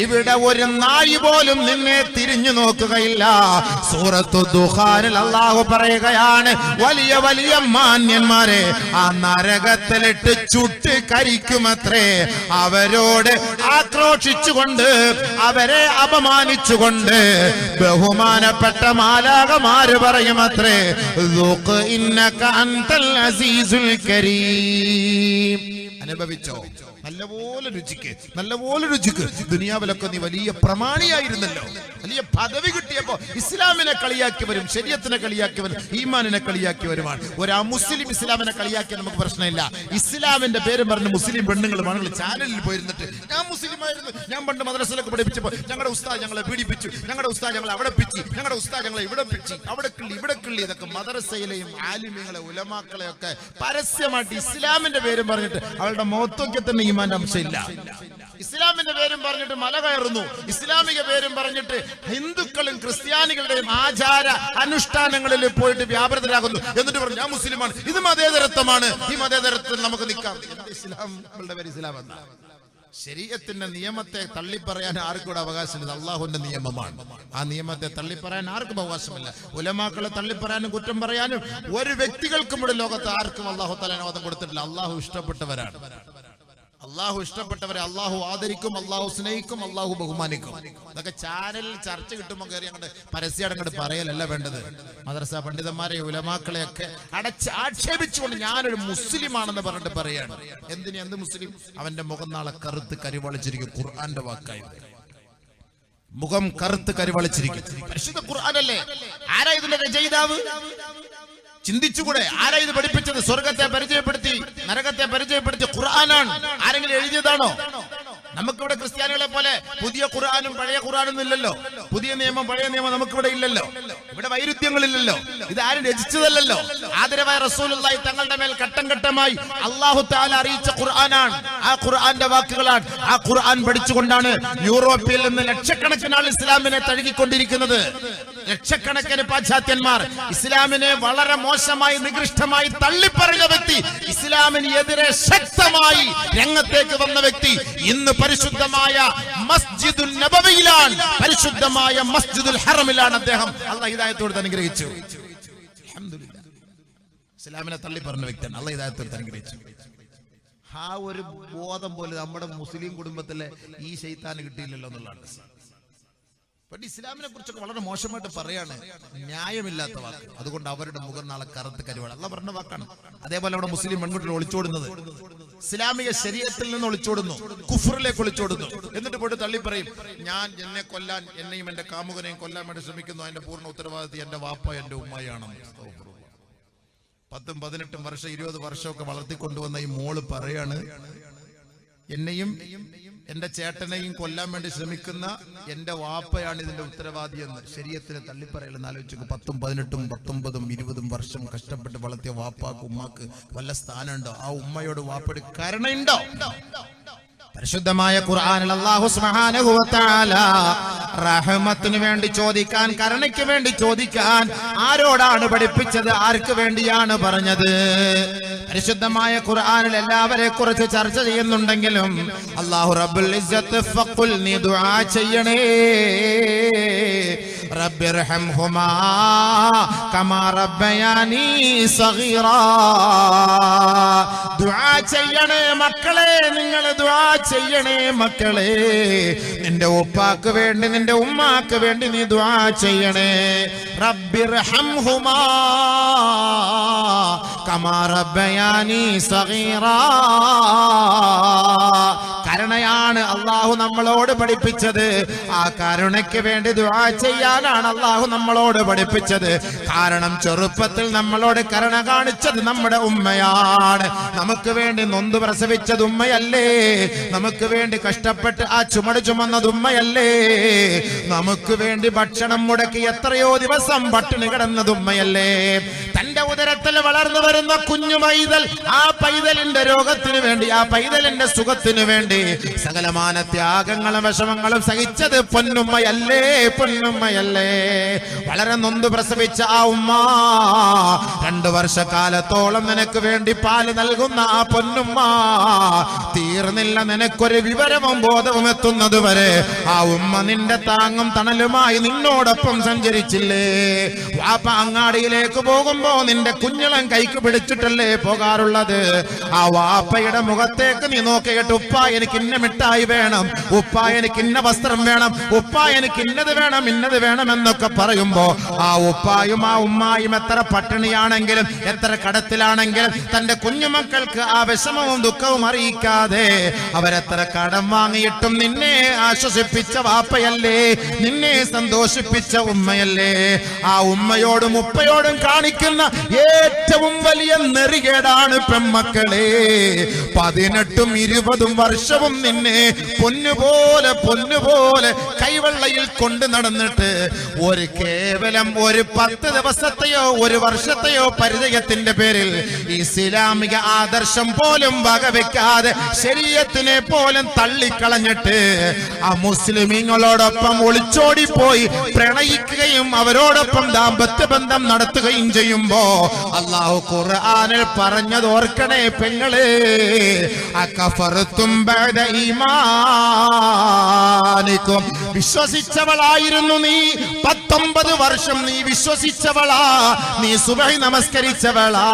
ഇവിടെ ഒരു നായി പോലും നിന്നെ തിരിഞ്ഞു നോക്കുകയില്ല. സൂറത്തു ദുഖാനിൽ അല്ലാഹു പറയുകയാണ്, വലിയ വലിയ മാന്യന്മാരെ ആ നരകത്തിലിട്ട് ചുട്ട് കരിക്കുമത്രേ. അവരോട് ആക്രോശിച്ചുകൊണ്ട്, അവരെ അപമാനിച്ചുകൊണ്ട് ബഹുമാനപ്പെട്ട മാലാഖമാര് പറയുമത്രേ, ദുഖ് ഇന്നക അൻതൽ അസീസുൽ കരീം. അനുഭവിച്ചോ, നല്ലപോലെ രുചിക്ക്, നല്ലപോലെ രുചിക്ക്. ദുനിയാവിലൊക്കെ നീ വലിയ പ്രമാണിയായിരുന്നല്ലോ, വലിയ പദവി കിട്ടിയപ്പോ ഇസ്ലാമിനെ കളിയാക്കിയവരും ശരീഅത്തിനെ കളിയാക്കിയവരും ഈമാനിനെ കളിയാക്കിയവരുമാണ്. ഒരു മുസ്ലിം ഇസ്ലാമിനെ കളിയാക്കിയാൽ നമുക്ക് പ്രശ്നമില്ല. ഇസ്ലാമിന്റെ പേര് പറഞ്ഞ് മുസ്ലിം പെണ്ണുങ്ങൾ ചാനലിൽ പോയിരുന്നിട്ട്, ഞാൻ മുസ്ലിം ആയിരുന്നു, ഞാൻ പണ്ട് മദ്രസയിലൊക്കെ പഠിപ്പിച്ചപ്പോൾ ഞങ്ങളുടെ ഉസ്താദ് ഞങ്ങളെ പീഡിപ്പിച്ചു, ഞങ്ങളുടെ ഉസ്താദ് ഞങ്ങളെ അവിടെ പിച്ചി, ഞങ്ങളുടെ ഉസ്താദ് ഞങ്ങളെ ഇവിടെ പിച്ചി, അവിടെ കിള്ളി ഇവിടെ കിള്ളി. ഇതൊക്കെ മദ്രസയിലെയും ആലിമീങ്ങളെ ഉലമാക്കളെ ഒക്കെ പരസ്യമായിട്ട് ഇസ്ലാമിന്റെ പേരും പറഞ്ഞിട്ട് അവളുടെ മുഖത്തൊക്കെ തന്നെ ഈമാന്റെ അംശമില്ല. ഇസ്ലാമിന്റെ പേരും പറഞ്ഞിട്ട് മല കയറുന്നു, ഇസ്ലാമിക പേരും പറഞ്ഞിട്ട് ഹിന്ദുക്കളും ക്രിസ്ത്യാനികളുടെയും ആചാര അനുഷ്ഠാനങ്ങളിൽ പോയിട്ട് വ്യാപൃതരാകുന്നു. എന്നിട്ട് പറഞ്ഞു ഞാൻ മുസ്ലിമാണ്, ഇത് മതേതരത്വമാണ്, ഈ മതേതരത്വം നമുക്ക് നിൽക്കാം. ഇസ്ലാമിന്റെ പേര് ഇസ്ലാം എന്നാ. ശരീഅത്തിന്റെ നിയമത്തെ തള്ളിപ്പറയാൻ ആർക്കൂടെ അവകാശമില്ല, അള്ളാഹുവിന്റെ നിയമമാണ്. ആ നിയമത്തെ തള്ളിപ്പറയാൻ ആർക്കും അവകാശമില്ല. ഉലമാക്കളെ തള്ളിപ്പറയാനും കുറ്റം പറയാനും ഒരു വ്യക്തികൾക്കും ഇവിടെ ലോകത്ത് ആർക്കും അള്ളാഹു തആല അനുവാദം കൊടുത്തിട്ടില്ല. അള്ളാഹു ഇഷ്ടപ്പെട്ടവരാണ്. അള്ളാഹു ഇഷ്ടപ്പെട്ടവരെ അള്ളാഹു ആദരിക്കും, അള്ളാഹു സ്നേഹിക്കും, അള്ളാഹു ബഹുമാനിക്കും. അതൊക്കെ ചാനലിൽ ചർച്ച കിട്ടുമ്പോൾ കയറി അങ്ങോട്ട് പരസ്യം അങ്ങോട്ട് പറയലല്ല വേണ്ടത്. മദ്രസ പണ്ഡിതന്മാരെ ഉലമാക്കളെയൊക്കെ ആക്ഷേപിച്ചുകൊണ്ട് ഞാനൊരു മുസ്ലിമാണെന്ന് പറഞ്ഞിട്ട് പറയാണ്. എന്ത് മുസ്ലിം? അവന്റെ മുഖം നാളെ കറുത്ത് കരിവളിച്ചിരിക്കും. ഖുർആന്റെ വാക്കായി മുഖം കറുത്ത് കരിവളിച്ചിരിക്കും. പരിശുദ്ധ ഖുർആനല്ലേ? ആരാ ഇതിന്റെ രചയിതാവ്? ചിന്തിച്ചുകൂടെ? ആരാ ഇത് പഠിപ്പിച്ചത്? സ്വർഗത്തെ പരിചയപ്പെടുത്തി നരകത്തെ പരിചയപ്പെടുത്തി ഖുർആനാണ്. ആരെങ്കിലും എഴുതിയതാണോ? നമുക്കിവിടെ ക്രിസ്ത്യാനികളെ പോലെ പുതിയ ഖുർആനും പഴയ ഖുർആനൊന്നും ഇല്ലല്ലോ. പുതിയ നിയമം പഴയ നിയമം നമുക്കിവിടെ ഇല്ലല്ലോ. ഇവിടെ വൈരുദ്ധ്യങ്ങളില്ലല്ലോ. ഇത് ആരും രചിച്ചതല്ലോ. ആദരവായ റസൂലുള്ളാഹി തങ്ങളുടെ മേൽ ഘട്ടം ഘട്ടമായി അല്ലാഹു തആല അറിയിച്ച ഖുർആനാണ്. ആ ഖുർആന്റെ വാക്കുകളാണ്. ആ ഖുർആൻ പഠിച്ചുകൊണ്ടാണ് യൂറോപ്പിൽ നിന്ന് ലക്ഷക്കണക്കിന് ആൾ ഇസ്ലാമിനെ തഴുകിക്കൊണ്ടിരിക്കുന്നത്. ലക്ഷക്കണക്കിന് പാശ്ചാത്യന്മാർ ഇസ്ലാമിനെ വളരെ മോശമായി നികൃഷ്ടമായി തള്ളിപ്പറഞ്ഞ വ്യക്തി, ഇസ്ലാമിന് എതിരെ ശക്തമായി രംഗത്തേക്ക് വന്ന വ്യക്തി ഇന്ന് പരിശുദ്ധമായ മസ്ജിദുൽ നബവിയിലാണ്, പരിശുദ്ധമായ മസ്ജിദുൽ ഹറമിലാണ് അദ്ദേഹം. അല്ലാഹു ഹിദായത്തോടെ അനുഗ്രഹിച്ചു. അൽഹംദുലില്ലാഹ്. ഇസ്ലാമിനെ തള്ളിപ്പറഞ്ഞ വ്യക്തിയാണ്. അല്ലാഹു ഹിദായത്തോടെ അനുഗ്രഹിച്ചു. ആ ഒരു ബോധം പോലെ നമ്മുടെ മുസ്ലിം കുടുംബത്തിലെ ഈ ശൈത്താന് കിട്ടിയില്ലല്ലോ എന്നുള്ളതാണ്. പക്ഷെ ഇസ്ലാമിനെ കുറിച്ചൊക്കെ വളരെ മോശമായിട്ട് പറയാണ്, ന്യായമില്ലാത്ത വാക്ക്. അതുകൊണ്ട് അവരുടെ മുഖം നാളെ കറുത്ത് കരിവാണ്. അല്ലാഹു പറഞ്ഞ വാക്കാണ്. അതേപോലെ അവിടെ മുസ്ലിം പെൺകുട്ടികൾ ഒളിച്ചോടുന്നത്, ഇസ്ലാമിക ശരീഅത്തിൽ നിന്ന് ഒളിച്ചോടുന്നു, കുഫറിലേക്ക് ഒളിച്ചോടുന്നു. എന്നിട്ട് പോയിട്ട് തള്ളി പറയും, ഞാൻ എന്നെ കൊല്ലാൻ, എന്നെയും എന്റെ കാമുകനെയും കൊല്ലാൻ വേണ്ടി ശ്രമിക്കുന്നു, അതിന്റെ പൂർണ്ണ ഉത്തരവാദിത്വം എന്റെ വാപ്പ എന്റെ ഉമ്മയാണെന്ന്. 10, 18 വർഷം 20 വർഷമൊക്കെ വളർത്തിക്കൊണ്ടുവന്ന ഈ മോള് പറയാണ്, എന്നെയും എന്റെ ചേട്ടനെയും കൊല്ലാൻ വേണ്ടി ശ്രമിക്കുന്ന എന്റെ വാപ്പയാണ് ഇതിന്റെ ഉത്തരവാദി എന്ന് ശരീഅത്തിനെ തള്ളിപ്പറയലെന്ന് ആലോചിച്ചു. 10, 18, 19, 20 വർഷം കഷ്ടപ്പെട്ട് വളർത്തിയ വാപ്പാക്ക് ഉമ്മാക്ക് വല്ല സ്ഥാനമുണ്ടോ? ആ ഉമ്മയോട് വാപ്പയോട് കരുണയുണ്ടോ? പരിശുദ്ധമായ ഖുർആനിൽ അല്ലാഹു സുബ്ഹാനഹു വ തആല റഹ്മത്തിന് വേണ്ടി ചോദിക്കാൻ, കരുണയ്ക്ക് വേണ്ടി ചോദിക്കാൻ ആരോടാണ് പഠിപ്പിച്ചത്? ആർക്ക് വേണ്ടിയാണ് പറഞ്ഞത്? പരിശുദ്ധമായ ഖുർആനിൽ എല്ലാവരെ കുറിച്ച് ചർച്ച ചെയ്യുന്നുണ്ടെങ്കിലും അല്ലാഹു റബ്ബുൽ ഇസ്സത്ത് ഫഖുൽ നീ ദുആ ചെയ്യണേ, റബ്ബിർഹംഹുമാ കമാ റബ്ബയാനി സഗീറാ. ദുആ ചെയ്യണേ മക്കളെ, നിങ്ങൾ ദുആ ചെയ്യണേ മക്കളെ. നിന്റെ ഉപ്പാക്ക് വേണ്ടി, നിന്റെ ഉമ്മാക്ക് വേണ്ടി നീ ദുആ ചെയ്യണേ. റബ്ബിർഹംഹുമാ കമാ റബ്ബയാനി സഗീറാ. കരുണയാണ് അല്ലാഹു നമ്മളോട് പഠിപ്പിച്ചത്. ആ കരുണയ്ക്ക് വേണ്ടി ദുആ ചെയ്യാനാണ് അല്ലാഹു നമ്മളോട് പഠിപ്പിച്ചത്. കാരണം ചെറുപ്പത്തിൽ നമ്മളോട് കരുണ കാണിച്ചത് നമ്മുടെ ഉമ്മയാണ്. നമുക്ക് വേണ്ടി നൊന്ത് പ്രസവിച്ചത് ഉമ്മയല്ലേ? നമുക്ക് വേണ്ടി കഷ്ടപ്പെട്ട് ആ ചുമട് ചുമന്നത് ഉമ്മയല്ലേ? നമുക്ക് വേണ്ടി ഭക്ഷണം മുടക്കി എത്രയോ ദിവസം പട്ടിണി കിടന്നത് ഉമ്മയല്ലേ? തന്റെ ഉദരത്തിൽ വളർന്നു വരുന്ന കുഞ്ഞു പൈതൽ, ആ പൈതലിന്റെ രോഗത്തിന് വേണ്ടി, ആ പൈതലിന്റെ സുഖത്തിന് വേണ്ടി സകലമാന ത്യാഗങ്ങളും വിഷമങ്ങളും സഹിച്ചത് പൊന്നുമ്മയല്ലേ, പൊന്നുമ്മയല്ലേ. വളരെ നൊന്ത് പ്രസവിച്ച ആ ഉമ്മ 2 വർഷക്കാലത്തോളം നിനക്ക് വേണ്ടി പാല് നൽകുന്ന ആ പൊന്നുമ്മ തീർന്നില്ല. നിനക്കൊരു വിവരവും ബോധവും എത്തുന്നത് വരെ ആ ഉമ്മ നിന്റെ താങ്ങും തണലുമായി നിന്നോടൊപ്പം സഞ്ചരിച്ചില്ലേ? വാപ്പ അങ്ങാടിയിലേക്ക് പോകുമ്പോ നിന്റെ കുഞ്ഞിളം കൈക്ക് പിടിച്ചിട്ടല്ലേ പോകാറുള്ളത്? ആ വാപ്പയുടെ മുഖത്തേക്ക് നീ നോക്കിയിട്ട് ഉപ്പ എനിക്ക് ഇന്ന മിഠായി വേണം, ഉപ്പ എനിക്ക് ഇന്ന വസ്ത്രം വേണം, ഉപ്പ എനിക്ക് ഇന്നത് വേണം, ഇന്നത് വേണം എന്നൊക്കെ പറയുമ്പോ ആ ഉപ്പായും ആ ഉമ്മായും എത്ര പട്ടിണിയാണെങ്കിലും എത്ര കടത്തിലാണെങ്കിലും തന്റെ കുഞ്ഞുമക്കൾക്ക് ആ വിഷമവും ദുഃഖവും അറിയിക്കാതെ അവരെത്ര കടം വാങ്ങിയിട്ടും നിന്നെ ആശ്വസിപ്പിച്ച വാപ്പയല്ലേ, നിന്നെ സന്തോഷിപ്പിച്ച ഉമ്മയല്ലേ? ആ ഉമ്മയോടും ഉപ്പയോടും കാണിക്കുന്ന ഏറ്റവും വലിയ നെറികേടാണ് പെമ്മക്കളെ. 18ഉം 20ഉം വർഷവും നിന്നെ പൊന്നുപോലെ പൊന്നുപോലെ കൈവെള്ളയിൽ കൊണ്ട് നടന്നിട്ട് കേവലം ഒരു 10 ദിവസത്തെയോ 1 വർഷത്തെയോ പരിചയത്തിന്റെ പേരിൽ ഇസ്ലാമിക ആദർശം പോലും വകവെക്കാതെ ശരീഅത്തിനെ പോലും തള്ളിക്കളഞ്ഞിട്ട് ആ മുസ്ലിമീങ്ങളോടൊപ്പം ഒളിച്ചോടിപ്പോയി പ്രണയിക്കുകയും അവരോടൊപ്പം ദാമ്പത്യ ബന്ധം നടത്തുകയും ചെയ്യുമ്പോ അല്ലാഹു ഖുർആനിൽ പറഞ്ഞത് ഓർക്കണേ പെങ്ങളെ, അകഫർതും ബഅദ ഈമാനികും. വിശ്വസിച്ചവളായിരുന്നു നീ, 19 വർഷം നീ വിശ്വസിച്ചവളാ, നീ സുബഹി നമസ്കരിച്ചവളാ,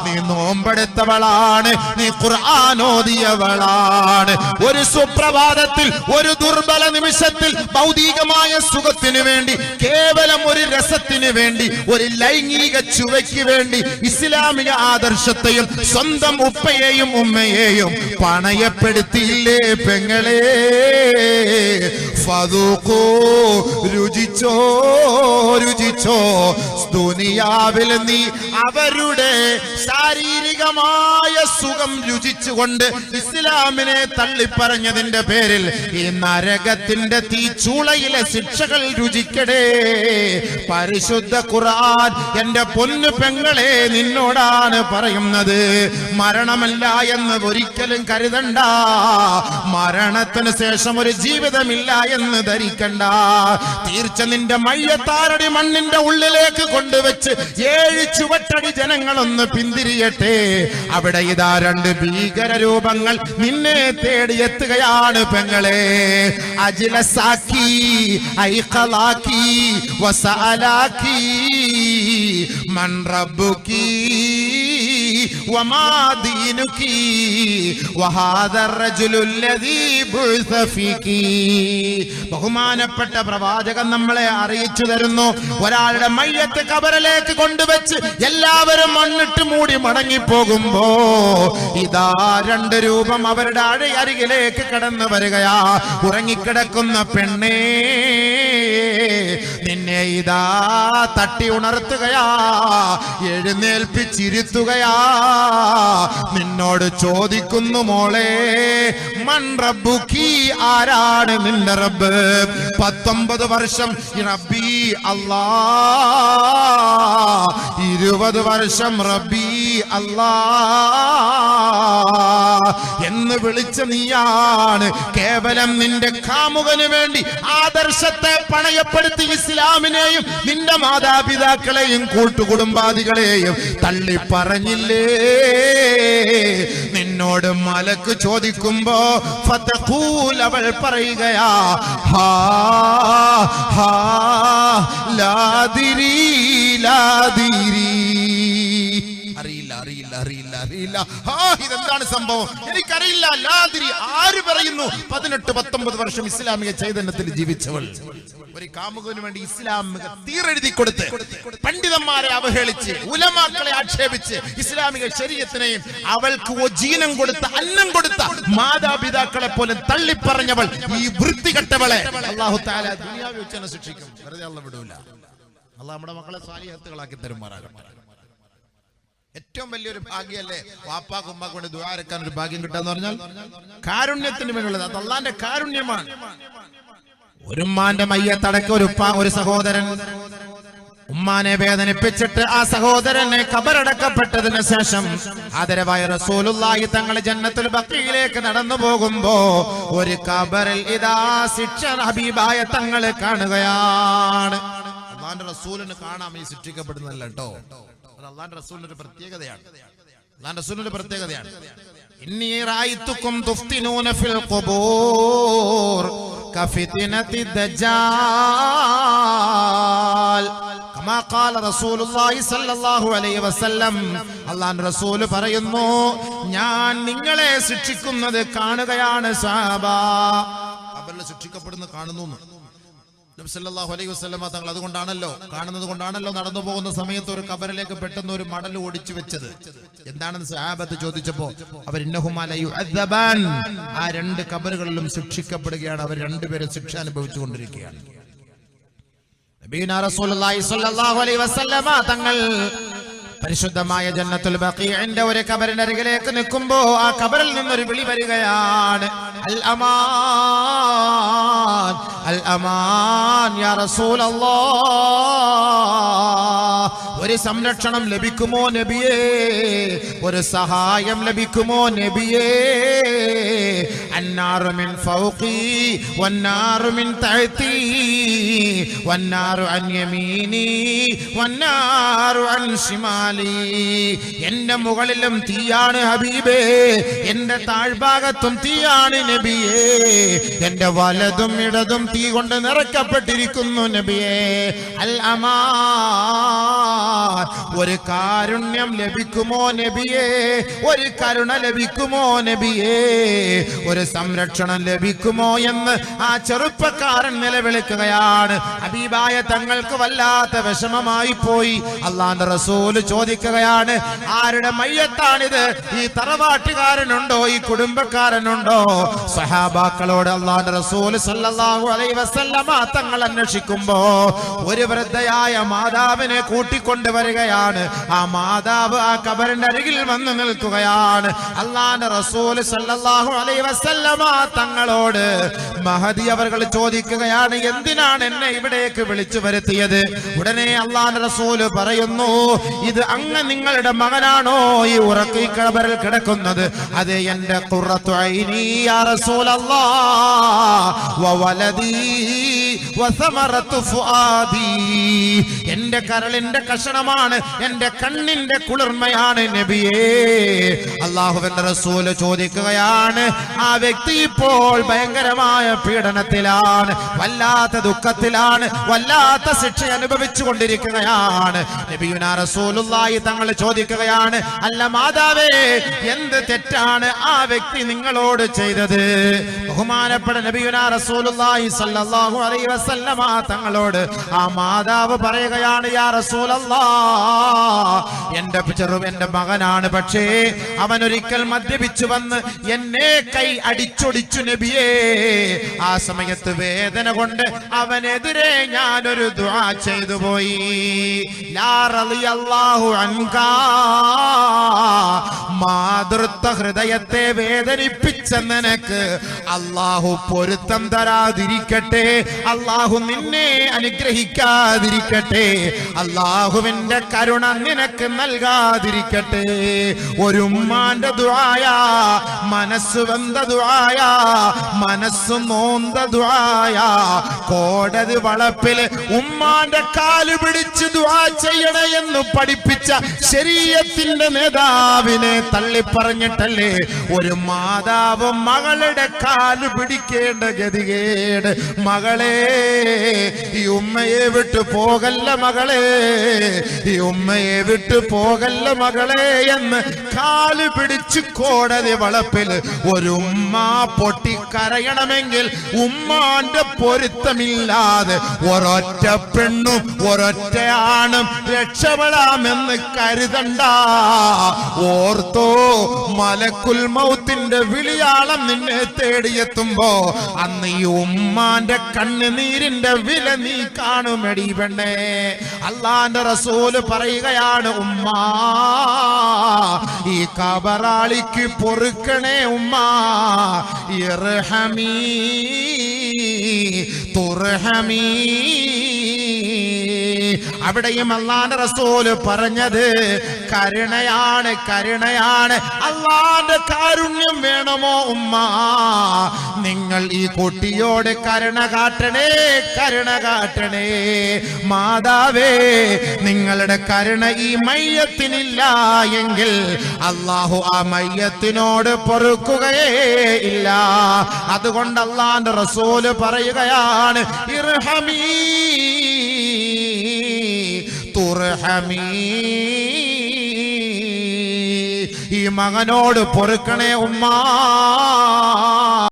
നീ നോമ്പെടുത്തവളാണ്, നീ ഖുർആൻ ഓതിയവളാണ്. ഒരു സുപ്രഭാതത്തിൽ ഒരു ദുർബല നിമിഷത്തിൽ ഭൗതികമായ സുഖത്തിന് വേണ്ടി, കേവലം ഒരു രസത്തിന് വേണ്ടി, ഒരു ലൈംഗിക ചുവയ്ക്ക് വേണ്ടി ഇസ്ലാമിക ആദർശത്തെയും സ്വന്തം ഉപ്പയെയും ഉമ്മയെയും പണയപ്പെടുത്തിയില്ലേ പെങ്ങളെ? ഫദൂഖൂ, രുചിച്ചോ രുചിച്ചോ ദുനിയാവിൽ നീ അവരുടെ ശാരീരികമായ സുഖം രുചിച്ചുകൊണ്ട് ഇസ്ലാമിനെ തള്ളിപ്പറഞ്ഞതിന്റെ പേരിൽ ഈ നരകത്തിന്റെ തീച്ചൂളയിലെ ശിക്ഷകൾ രുചിക്കടേ. പരിശുദ്ധ ഖുർആൻ എന്റെ പൊന്നു പെങ്ങളെ നിന്നോടാണ് പറയുന്നത്. മരണമല്ല എന്ന് ഒരിക്കലും കരുതണ്ട, മരണത്തിന് ശേഷം ഒരു ജീവിതമില്ല എന്ന് ധരിക്കണ്ട. തീർച്ച നിന്റെ മയ്യത്താരടി മണ്ണിന്റെ ഉള്ളിലേക്ക് കൊണ്ടുവച്ച് 7 ചുവട്ടടി ജനങ്ങളൊന്ന് പിന്തിരിയട്ടെ. അവിടെ ഇതാ 2 ഭീകര രൂപങ്ങൾ നിന്നെ തേടിയെത്തുകയാണ് പെങ്ങളെ. അജ്ലസാക്കി ഐഖലാക്കി വസഅലാക്കി മൻ റബ്ബുകി വമാ ദീനുകി വഹാദർ റജുലുല്ലദീ ബുഇസ ഫീകി. ബഹുമാനപ്പെട്ട പ്രവാചകൻ നമ്മളെ അറിയിച്ചു തരുന്നു, ഒരാളുടെ മയ്യത്ത് ഖബറിലേക്ക് കൊണ്ടുവച്ച് എല്ലാവരും മണ്ണിട്ട് മൂടി മടങ്ങിപ്പോകുമ്പോ ഇതാ 2 രൂപം അവരുടെ അരികിലേക്ക് കടന്നു വരികയാ. ഉറങ്ങിക്കിടക്കുന്ന പെണ്ണേ, നിന്നെ ഇതാ തട്ടി ഉണർത്തുകയാ, എഴുന്നേൽപ്പിച്ചിരുത്തുകയാ. നിന്നോട് ചോദിക്കുന്നു മോളെ, മൻ റബ്ബുകി, ആരാണ് നിന്റെ റബ്ബ്? 19 വർഷം റബ്ബി അല്ലാ, 20 വർഷം റബ്ബി അല്ലാ എന്ന് വിളിച്ച നീയാണ് കേവലം നിന്റെ കാമുകന് വേണ്ടി ആദർശത്തെ പണയപ്പെടുത്തി ഇസ്ലാമിനെയും നിന്റെ മാതാപിതാക്കളെയും കൂട്ടുകുടുംബാദികളെയും തള്ളി പറഞ്ഞില്ലേ? നിന്നോട് മലക്ക് ചോദിക്കുമ്പോ ഫതഖൂൽ, അവൾ പറയുകയാ, ഹാ ഹാ ലാദിരി ലാദിരി, അറിയില്ല അറിയില്ല അറിയില്ല അറിയില്ല. ഇതെന്താണ് സംഭവം? എനിക്കറിയില്ല. ലാദിരി, ആര് പറയുന്നു? 18-19 വർഷം ഇസ്ലാമിക ചൈതന്യത്തിൽ ജീവിച്ചവൾ ഒരു കാമുകന് വേണ്ടി ഇസ്ലാമിക തീരെഴുതി കൊടുത്ത് പണ്ഡിതന്മാരെ അവഹേളിച്ച് ഉലമാക്കളെ ആക്ഷേപിച്ച് ഇസ്ലാമിക ശരീഅത്തിനെയും അവൾക്ക് ജീനം കൊടുത്ത അന്നം കൊടുത്ത മാതാപിതാക്കളെ പോലും തള്ളിപ്പറഞ്ഞവൾ, ഈ വൃത്തികെട്ടവളെ അല്ലാഹു തആല ദുനിയാവിൽ വെച്ച് ശിക്ഷിക്കും. വെറുതെ അല്ലാഹു വിടൂല. അല്ലാഹു നമ്മുടെ മക്കളെ സാലിഹത്തുകളാക്കി തരുമാറാകട്ടെ. ഏറ്റവും വലിയൊരു ഭാഗ്യല്ലേ വാപ്പാക്ക് ഉമ്മാക്ക് വേണ്ടി ദുആ ഇറക്കാൻ ഒരു ഭാഗ്യം കിട്ടാന്ന് പറഞ്ഞാൽ? കാരുണ്യത്തിന് വേണ്ടിയുള്ളത്. അത് അല്ലാഹുവിന്റെ കാരുണ്യമാണ്. ഒരു ഉമ്മാന്റെ മയ്യത്തടക്കം ഒരു സഹോദരൻ ഉമ്മാനെ വേദനിപ്പിച്ചിട്ട് ആ സഹോദരനെ ഖബറടക്കപ്പെട്ടതിന് ശേഷം ആദരവായ റസൂലുള്ളാഹി തങ്ങൾ ജന്നത്തുൽ ബഖീയിലേക്ക് നടന്നു പോകുമ്പോ ഒരു ഖബറിൽ ഇതാ ശിക്ഷ ഹബീബായ തങ്ങൾ കാണുകയാണ്. അല്ലാഹുവിന്റെ റസൂലിന് കാണാം ഈ ശിക്ഷിക്കപ്പെടുന്നതല്ല കേട്ടോ, അത് അല്ലാഹുവിന്റെ റസൂലിന്റെ ഒരു പ്രത്യേകതയാണ്. അല്ലാഹുവിന്റെ റസൂലിന്റെ പ്രത്യേകതയാണ്. ഇന്നി റഅയ്തുകും തുഫ്തിനൂന ഫിൽ ഖുബൂർ കഫിത്നതി ദജ്ജാൽ കമാ ഖാല റസൂലുള്ളാഹി സ്വല്ലല്ലാഹു അലൈഹി വസല്ലം. അല്ലാഹുവിന്റെ റസൂൽ പറയുന്നു, ഞാൻ നിങ്ങളെ ശിക്ഷിക്കുന്നത് കാണുകയാണ് സഹാബ. ഖബറിൽ ശിക്ഷിക്കപ്പെടുന്നത് കാണുന്നു. നബി സല്ലല്ലാഹു അലൈഹി വസല്ലം തങ്ങൾ അതുകൊണ്ടാണല്ലോ, കാണുന്നത് കൊണ്ടാണല്ലോ നടന്നു പോകുന്ന സമയത്ത് ഒരു ഖബറിലേക്ക് പെട്ടെന്ന് ഒരു മടൽ ഓടിച്ചു വെച്ചത്. എന്താണെന്ന് സഹാബത്ത് ചോദിച്ചപ്പോ അവർ ഇന്നഹുമാ ലയുഅദ്ദബാൻ, ആ രണ്ട് ഖബറുകളിലും ശിക്ഷിക്കപ്പെടുകയാണ്, അവർ രണ്ടുപേരും ശിക്ഷ അനുഭവിച്ചുകൊണ്ടിരിക്കുകയാണ്. നബിയുനാ റസൂലുള്ളാഹി സ്വല്ലല്ലാഹു അലൈഹി വസല്ലം തങ്ങൾ പരിശുദ്ധമായ ജന്നത്തുൽ ബഖീഇന്റെ ഒരു ഖബറിന്റെ അരികിലേക്ക് നിൽക്കുമ്പോ ആ ഖബറിൽ നിന്നൊരു വിളി വരികയാണ്, അൽ അമാൻ അൽ അമാൻ യാ റസൂലല്ലാഹ്. ഒരു സംരക്ഷണം ലഭിക്കുമോ നബിയേ, ഒരു സഹായം ലഭിക്കുമോ നബിയേ. അന്നാറു മിൻ ഫൗഖി വന്നാറു മിൻ തഹ്തി വന്നാറു അൻ യമീനി വന്നാറു അൻ ശിമാലി. എന്റെ മുകളിലും തീയാണ് ഹബീബേ, എന്റെ താഴ്ഭാഗത്തും തീയാണ് നബിയേ, എന്റെ വലതും ഇടതും തീ കൊണ്ട് നിറക്കപ്പെട്ടിരിക്കുന്നു നബിയേ. അൽ അമാൻ, ഒരു കാരുണ്യം ലഭിക്കുമോ നബിയേ, ഒരു കരുണ ലഭിക്കുമോ നബിയേ, ഒരു സംരക്ഷണം ലഭിക്കുമോ എന്ന് ആ ചെറുപ്പക്കാരൻ നിലവിളിക്കുകയാണ്. ഹബീബായ തങ്ങൾക്ക് വല്ലാത്ത വിഷമമായി പോയി. അല്ലാഹുവിന്റെ റസൂൽ ചോദിക്കുകയാണ്, ആരുടെ മയ്യത്താണിത്? ഈ തറവാട്ടുകാരനുണ്ടോ, ഈ കുടുംബക്കാരനുണ്ടോ? സഹാബാക്കളോട് അല്ലാഹുവിന്റെ റസൂൽ സല്ലല്ലാഹു അലൈഹി വസല്ലമ തങ്ങൾ അന്വേഷിക്കുമ്പോ ഒരു വൃദ്ധയായ മാതാവിനെ കൂട്ടിക്കൊണ്ടുവരികയാണ്. ആ മാതാവ് ആ ഖബറിന്റെ അരികിൽ വന്ന് നിൽക്കുകയാണ്. അല്ലാഹുവിന്റെ റസൂൽ സല്ലല്ലാഹു അലൈഹി വസല്ലമ തങ്ങളോട് മഹദി അവർകൾ ചോദിക്കുകയാണ്, എന്തിനാണ് എന്നെ ഇവിടേക്ക് വിളിച്ചു വരുത്തിയത്? ഉടനെ അല്ലാഹുവിന്റെ റസൂൽ പറയുന്നു, ഇത് അങ്ങ് നിങ്ങളുടെ മകനാണോ ഈ ഉറക്കി ഖബറിൽ കിടക്കുന്നത്? അത് എന്റെ ഖുറത്തു ഐനി യാ റസൂലല്ലാഹ് വ വലദി വ സമറത്തു ഫുആദി. എന്റെ കരളിന്റെ കഷണമാണ്, എന്റെ കണ്ണിന്റെ കുളിർമയാണ് നബിയേ. അല്ലാഹുവിന്റെ റസൂൽ ചോദിക്കുകയാണ്, ആ വ്യക്തി ഇപ്പോൾ ഭയങ്കരമായ പീഡനത്തിലാണ്, വല്ലാത്ത ദുഃഖത്തിലാണ്, വല്ലാത്ത ശിക്ഷ അനുഭവിച്ചു കൊണ്ടിരിക്കുകയാണ്. നബിയുനാ റസൂലുള്ളാഹി തങ്ങൾ ചോദിക്കുകയാണ്, അല്ല മാതാവേ, എന്ത് തെറ്റാണ് ആ വ്യക്തി നിങ്ങളോട് ചെയ്തത്? ബഹുമാനപ്പെട്ട നബിയുനാ റസൂലുള്ളാഹി സ്വല്ലല്ലാഹു അലൈഹി വസല്ലമ തങ്ങളോട് ആ മാതാവ് പറയുകയാണ്, യാ റസൂലല്ലാഹ്, എന്റെ മകനാണ്, പക്ഷേ അവൻ ഒരിക്കൽ മദ്യപിച്ചു വന്ന് എന്നെ കൈ അടിച്ചൊടിച്ചു നബിയേ. ആ സമയത്ത് വേദന കൊണ്ട് അവനെതിരെ ഞാനൊരു ദുആ ചെയ്തു പോയി. ലാ റളിയല്ലാഹു അൻകാ, മാതൃത്വ ഹൃദയത്തെ വേദനിപ്പിച്ച നിനക്ക് അല്ലാഹു പൊരുത്തം തരാതിരിക്കട്ടെ, അല്ലാഹു നിന്നെ അനുഗ്രഹിക്കാതിരിക്കട്ടെ, അല്ലാഹുവിന്റെ കരുണ നിനക്ക് നൽകാതിരിക്കട്ടെ. ഒരു ഉമ്മാന്റെ ദുആയാ, മനസ്സ് വെന്ത ദുആയാ, മനസ്സ് നോന്ത ദുആയാ. കോടതി വളപ്പില് ഉമ്മാന്റെ കാല് പിടിച്ച് ദുആ ചെയ്യണേ എന്ന് പഠിപ്പിച്ച ശരീഅത്തിന്റെ നേതാവിനെ തള്ളിപ്പറഞ്ഞിട്ടല്ലേ ഒരു മാതാവ് മകളുടെ കാല് പിടിക്കേണ്ട ഗതികേട്? മകളെ, ഈ ഉമ്മയെ വിട്ടു പോകല്ല മകളെ, ഈ ഉമ്മയെ വിട്ടു പോകല്ല മകളെ എന്ന് കാല് പിടിച്ച് കോടതി വളപ്പിൽ ഒരു ഉമ്മ പൊട്ടിക്കരയണമെങ്കിൽ ഉമ്മാന്റെ പൊരുത്തമില്ലാതെ ഒരൊറ്റ പെണ്ണും ഒരൊറ്റ ആണും രക്ഷപ്പെടാമെന്ന് കരുതണ്ട. ഓർത്തോ, മലക്കുൽ മൗത്തിന്റെ വിളിയാളം നിന്നെ തേടിയെത്തുമ്പോ അന്ന് ഈ ഉമ്മാന്റെ കണ്ണുനീരിന്റെ വില നീ കാണുമെടി പെണ്ണേ. അല്ലാഹുവിന്റെ റസൂല് പറയുകയാണ്, ഉമ്മാ, ഈ കബറാളിക്ക് പൊറുക്കണേ ഉമ്മാ, ഇർഹമീ തുർഹമീ. അവിടെയും അല്ലാഹുവിന്റെ റസൂല് പറഞ്ഞത് കരുണയാണ്, കരുണയാണ്. അല്ലാഹുവിന്റെ കാരുണ്യം വേണമോ ഉമ്മ, നിങ്ങൾ ഈ കുട്ടിയോട് കരുണ കാട്ടണേ, കരുണ കാട്ടണേ. മാതാവേ, നിങ്ങളുടെ കരുണ ഈ മയ്യത്തിനില്ല എങ്കിൽ അല്ലാഹു ആ മയ്യത്തിനോട് പൊറുക്കുകയേ ഇല്ല. അതുകൊണ്ട് അല്ലാഹുവിന്റെ റസൂല് പറയുകയാണ്, ഇർഹമീ തുർഹമീ, ഈ മകനോട് പൊറുക്കണേ ഉമ്മ.